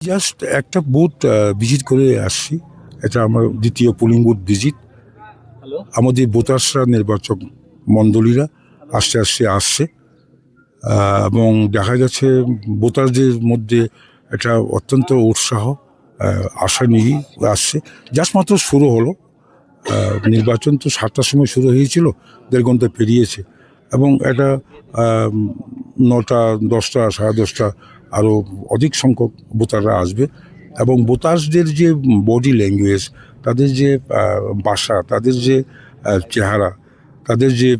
Just একটা booth visit করে আসছি। এটা আমার দ্বিতীয় পোলিং বুথ ভিজিট। আমাদের ভোটার্সরা, নির্বাচক মণ্ডলীরা আস্তে আস্তে আসছে এবং দেখা গেছে ভোটারদের মধ্যে একটা অত্যন্ত উৎসাহ, আশা নিয়ে আসছে। জাস্ট মাত্র শুরু হলো। নির্বাচন তো 7টার সময় শুরু হয়েছিল, 1.5 ঘন্টা পেরিয়েছে এবং এটা 9টা, 10টা, 10:30 আরও অধিক সংখ্যক ভোটাররা আসবে এবং ভোটারদের যে বডি ল্যাঙ্গুয়েজ, তাদের যে ভাষা, তাদের যে চেহারা, তাদের যে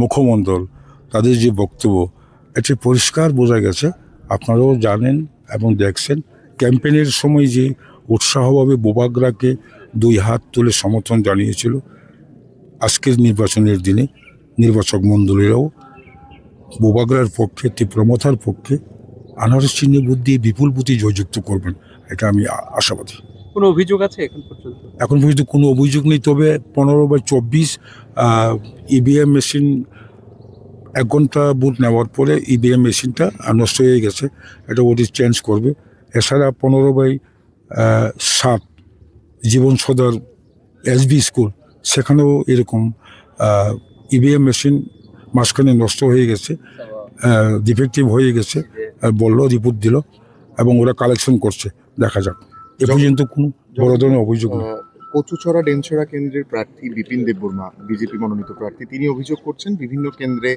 মুখমণ্ডল, তাদের যে বক্তব্য, এটা পরিষ্কার বোঝা গেছে। আপনারাও জানেন এবং দেখছেন ক্যাম্পেইনের সময় যে উৎসাহভাবে বোবাগরাকে 2 হাত তুলে সমর্থন জানিয়েছিল। আজকের নির্বাচনের দিনে নির্বাচক মণ্ডলীরাও বোবাগরার পক্ষে, তীব্রমথার পক্ষে আনারস চিহ্নে ভোট দিয়ে বিপুল ভোটে জয়যুক্ত করবেন, এটা আমি আশাবাদী। কোনো অভিযোগ আছে এখন পর্যন্ত কোনো অভিযোগ নেই, তবে 15/24 ইভিএম মেশিন 1 ঘন্টা ভোট নেওয়ার পরে ইভিএম মেশিনটা নষ্ট হয়ে গেছে, এটা ওটি চেঞ্জ করবে। এছাড়া 15/7 জীবন সদর এসবি স্কুল, সেখানেও এরকম ইভিএম মেশিন মাঝখানে নষ্ট হয়ে গেছে, ডিফেক্টিভ হয়ে গেছে, বললো, রিপোর্ট দিল এবং ওরা কালেকশন করছে। দেখা যাক। এ পর্যন্ত কোনো বড় ধরনের অভিযোগ নেই। কচুছড়া ডেমছড়া কেন্দ্রের প্রার্থী বিপিন দেববর্মা, বিজেপি মনোনীত প্রার্থী, তিনি অভিযোগ করছেন বিভিন্ন কেন্দ্রে